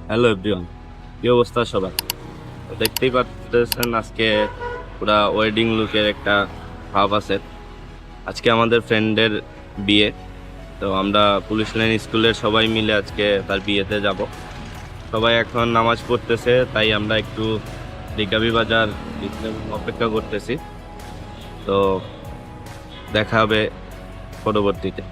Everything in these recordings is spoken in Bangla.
হ্যালো এভরিওয়ান, কি অবস্থা সবার? তো দেখতেই পাচ্ছেন আজকে পুরা ওয়েডিং লুকের একটা ভাব আছে। আজকে আমাদের ফ্রেন্ডের বিয়ে, তো আমরা পুলিশ লাইন স্কুলের সবাই মিলে আজকে তার বিয়েতে যাব। সবাই এখন নামাজ পড়তেছে, তাই আমরা একটু রিকাবি বাজার অপেক্ষা করতেছি। তো দেখা হবে পরবর্তীতে।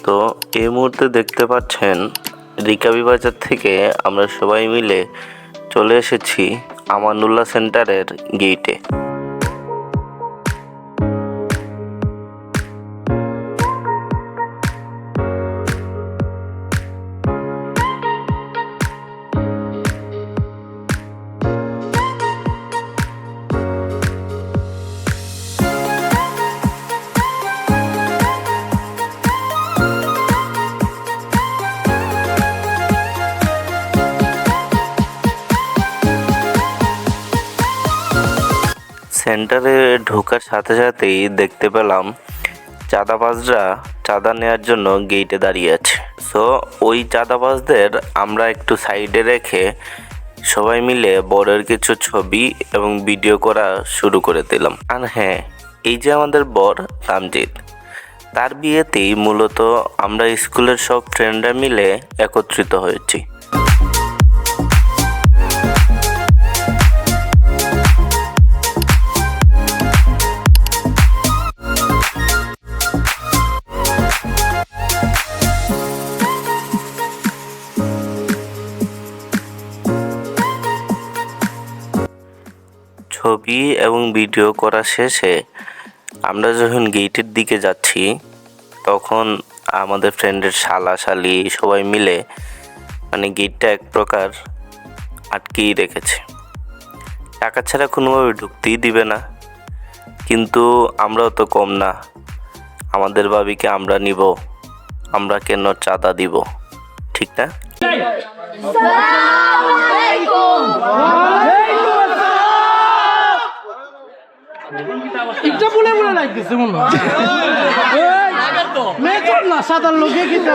তো এই মুহূর্তে দেখতে পাচ্ছেন রিকাবি বাজার থেকে আমরা সবাই মিলে চলে এসেছি আমানুল্লাহ সেন্টারের গেইটে। সেন্টারে ঢোকার সাথে সাথেই দেখতে পেলাম চাঁদাবাজরা চাঁদা নেওয়ার জন্য গেইটে দাঁড়িয়ে আছে। সো ওই চাঁদাবাজদের আমরা একটু সাইডে রেখে সবাই মিলে বরের কিছু ছবি এবং ভিডিও করা শুরু করে দিলাম। আর হ্যাঁ, এই যে আমাদের বর তামজিদ, তার বিয়েতেই মূলত আমরা স্কুলের সব ফ্রেন্ডরা মিলে একত্রিত হয়েছি। ছবি এবং ভিডিও করা শেষে আমরা যখন গেটের দিকে যাচ্ছি, তখন আমাদের ফ্রেন্ডের শালা শালি সবাই মিলে গেটটা এক প্রকার আটকেই রেখেছে। টাকা ছাড়া কোনোভাবে ঢুকতেই দিবে না। কিন্তু আমরাও তো কম না, আমাদের ভাবিকে আমরা নিব, আমরা কেন চাঁদা দিব, ঠিক না? একটা বলে লাগতেছে মনে হয় মেজর না সাধারণ লোকে কিতা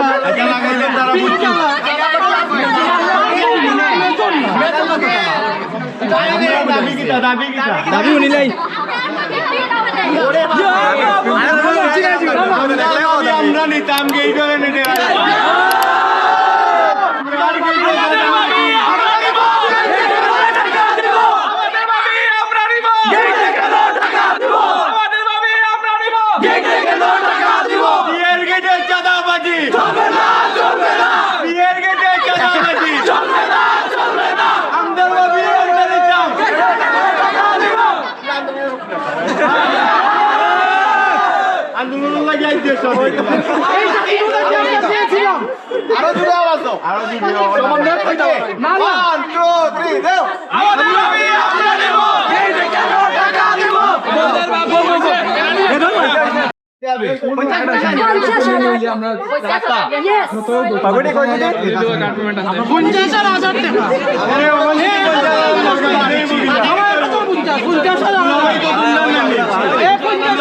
দাবি উনি নাই আমরা নিতাম আন্দোলন লাগাই দিয়েছ আরো জুড়ে আওয়াজ দাও আরো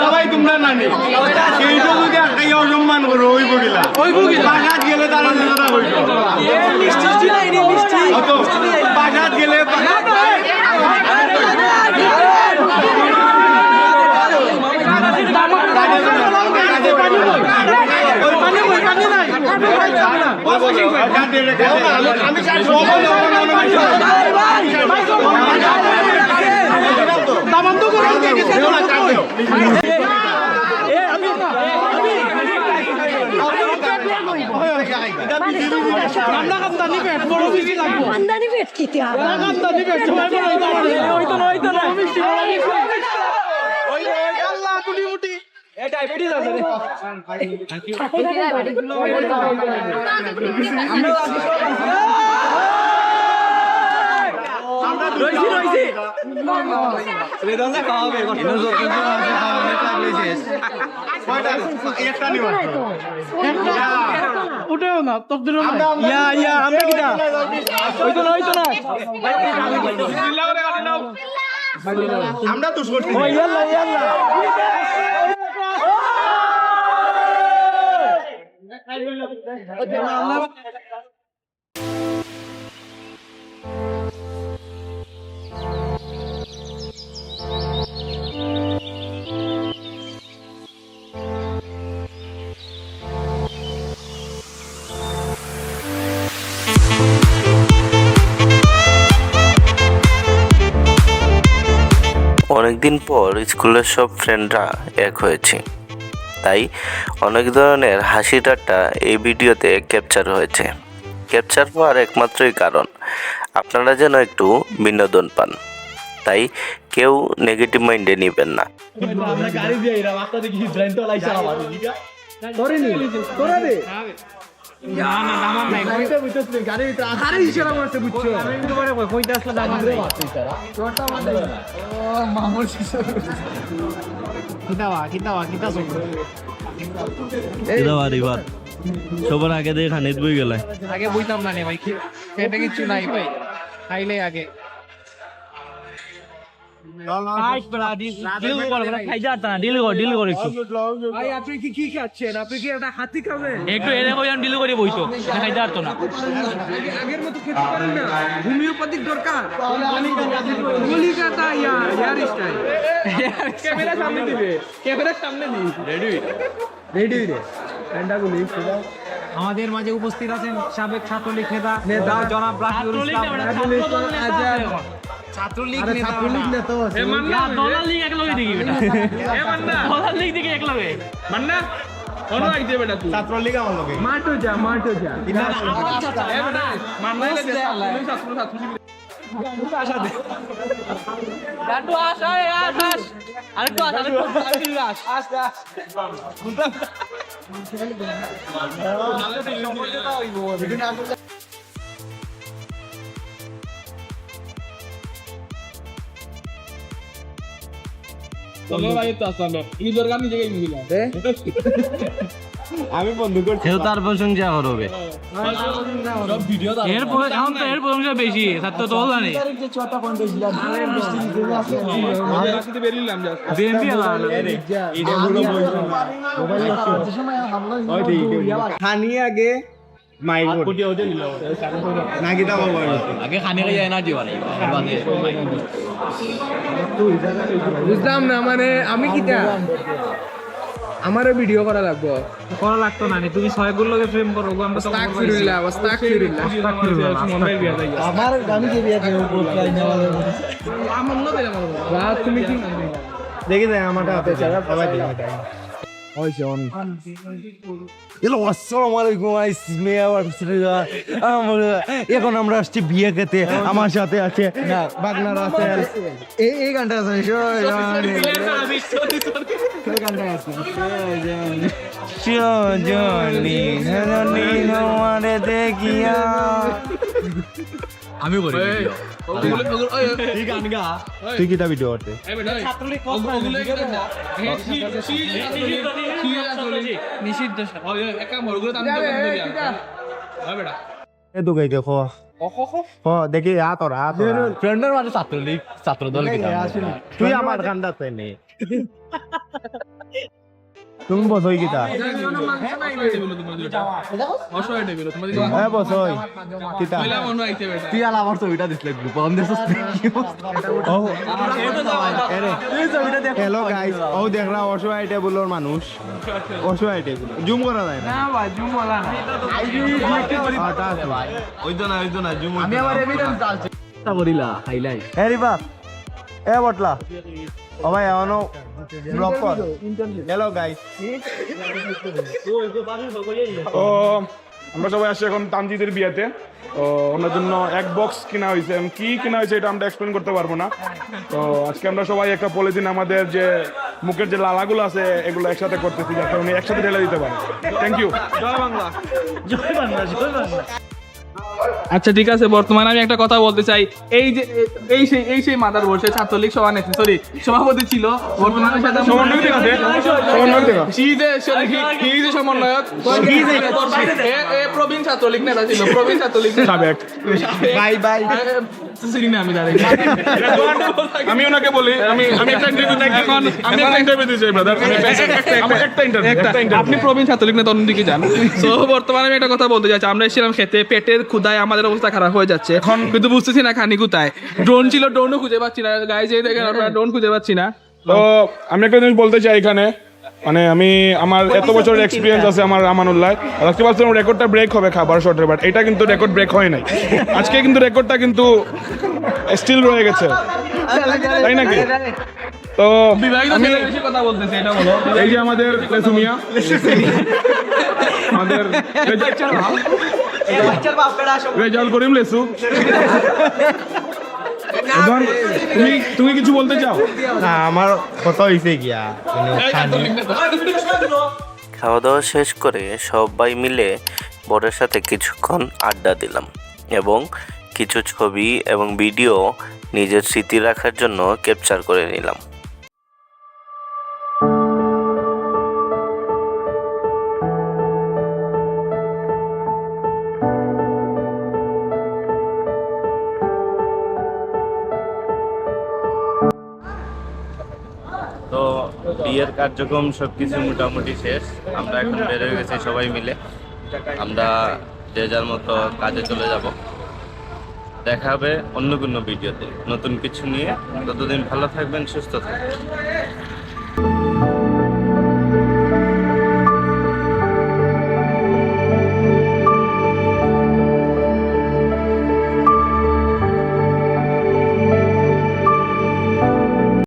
সবাই তোমরা নানি সেইটা যদি একটা অসম্মান করো ওই বগিলা বাগাত গেলে তারা নিজেরা হইতো বাগাত গেলে উঠেও না তোর আমরা কিটা হইতো না আমরা তো করছি অনেকদিন পর স্কুলের সব ফ্রেন্ডরা এক হয়েছে, তাই অনেক ধরনের হাসি ঠাট্টা এই ভিডিওতে ক্যাপচার হয়েছে। ক্যাপচার হওয়ার একমাত্রই কারণ আপনারা যেন একটু বিনোদন পান, তাই কেউ নেগেটিভ মাইন্ডে নেবেন না। সবার আগে দিয়ে খানিত বই গেলে আগে বইতাম না ভাই, এটা কিছু নাই ভাই, খাইলে আগে আপনি কি খাচ্ছেন? আপনি কি একটা হাতি খাবেন? একটু এনে ডিল করে বইতো, খাইতে পারতো না। আগের মতো খেতে পারেন না, হোমিওপ্যাথিক দরকার। ক্যামেরা সামনে দিবে, ক্যামেরা সামনে দিই। রেডি রে। আমাদের মাঝে উপস্থিত আছেন সাবেক ছাত্রলীগ নেতা জনাব রাকিবুল ইসলাম। ছাত্রলীগ নেতা এ মান্না দলাল লীগ একলগে দেখি বেটা, এ মান্না দলাল লীগ দেখি একলগে মান্না কোন আই দে বেটা, তুই ছাত্রলীগ আমার লগে মাটো যা এ বেটা মান্না লে দে ছাত্রলীগ আশা দে গাটু আশা আরেকটু আস্তে ভাই তো আসলো এই দরকার নিজে মিলা আমি বন্ধু করছি কেউ তার প্রশংসা করবে এর প্রশংসা বেশি তার তো তোলা নেই খানি আগে মাইক নাকি তা বলবো আগে খানে গিয়ে এনার্জি বাড়াই বুঝলাম না মানে আমি কিটা আমারও ভিডিও করা লাগবো করা লাগতো না তুমি 6 গুলোকে ফ্রেম করো আমরা তো আমার আমি যে বিয়া দেব আমার না দেব রাত তুমি কি দেখি যায় আমারটা হাতে চারা সবাই দিই এখন আমরা আসছি বিয়ে খেতে আমার সাথে আছে বাগনার আছে এই গানটা আছে দেখিয়া আমি করি তুই কিটা ভিডিও করতে নিষিদ্ধ এ দুগাই দেখো দেখি আ তোরা ফ্রেন্ডের মানে ছাত্রলীগ ছাত্রদল তুই আমার কান্দাতে নে তুমি বসই কিটা হ্যাঁ বসই কিটা তুই আর আমার ছবিটা দিসলে গ্রুপ আমাদের হ্যালো গাইস ও দেখরা অসহায় টেবুলের মানুষ অসহায় টেবুল জুম করা যায় না ওই তো না জুম আমি আমার এভিডেন্স আছে করিলা হাইলাইট এ রিবা এ বটলা ও ভাই এমনও ব্লক কর হ্যালো গাইস তো আমরা সবাই আসছি এখন তামজিদের বিয়েতে তো ওনার জন্য এক বক্স কিনা হয়েছে কি কিনা হয়েছে এটা আমরা এক্সপ্লেন করতে পারবো না তো আজকে আমরা সবাই একটা পলিথিন আমাদের যে মুখের যে লালাগুলো আছে এগুলো একসাথে করতেছি যাতে উনি একসাথে ঢেলে দিতে পারে থ্যাংক ইউ জয় বাংলা আচ্ছা ঠিক আছে বর্তমানে আমি একটা কথা বলতে চাই এই যে এই সেই মাদার বসে ছাত্রলীগ সভাপতি ছিল বর্তমানে সমন্বয়ক প্রবীণ ছাত্রলীগ নেতা ছিল প্রবীণ ছাত্রলীগ বাই বাই চিনি না আমি দাঁড়াই আমি ওনাকে বলি আমি একটা ইন্টারভিউ দিতে চাই ব্রাদার একটা ইন্টারভিউ আপনি প্রবীণ ছাত্রলীগ নেতা অন্যদিকে যান তো বর্তমানে আমি একটা কথা বলতে চাচ্ছি আমরা এসেছিলাম খেতে পেটের ক্ষুধায় আমাদের অবস্থা খারাপ হয়ে যাচ্ছে এখন কিন্তু বুঝতেছি না খানি কোথায় ড্রোন ছিল ড্রোনও খুঁজে পাচ্ছি না গায়ে যেয়ে দেখেন আমরা ড্রোন খুঁজে পাচ্ছি না তো আমি একটা জিনিস বলতে চাই এখানে মানে আমি আমার এত বছরের এক্সপিরিয়েন্স আছে আমার আমানুল্লাহ দেখতে পাচ্ছিলাম রেকর্ডটা ব্রেক হবে খাবার শর্টের বাট এটা কিন্তু রেকর্ড ব্রেক হয় নাই আজকে কিন্তু রেকর্ডটা কিন্তু স্টিল রয়ে গেছে তাই নাকি তো আমি বেশি কথা বলতেছি এটা বলো এই যে আমাদের লেসুমিয়া আমাদের রেজাউল করিম লেসু এখন তুমি কিছু বলতে চাও না আমার কথা হইছে গিয়া খাওয়া দাওয়া শেষ করে সবাই মিলে বরের সাথে কিছুক্ষণ আড্ডা দিলাম এবং কিছু ছবি এবং ভিডিও নিজের স্মৃতি রাখার জন্য ক্যাপচার করে নিলাম। তো বিয়ের কার্যক্রম সবকিছু মোটামুটি শেষ, আমরা এখন বের হয়ে গেছি সবাই মিলে, আমরা যে যার মতো কাজে চলে যাব। দেখা হবে অন্য কোনো ভিডিওতে নতুন কিছু নিয়ে। ততদিন ভালো থাকবেন, সুস্থ থাকবেন।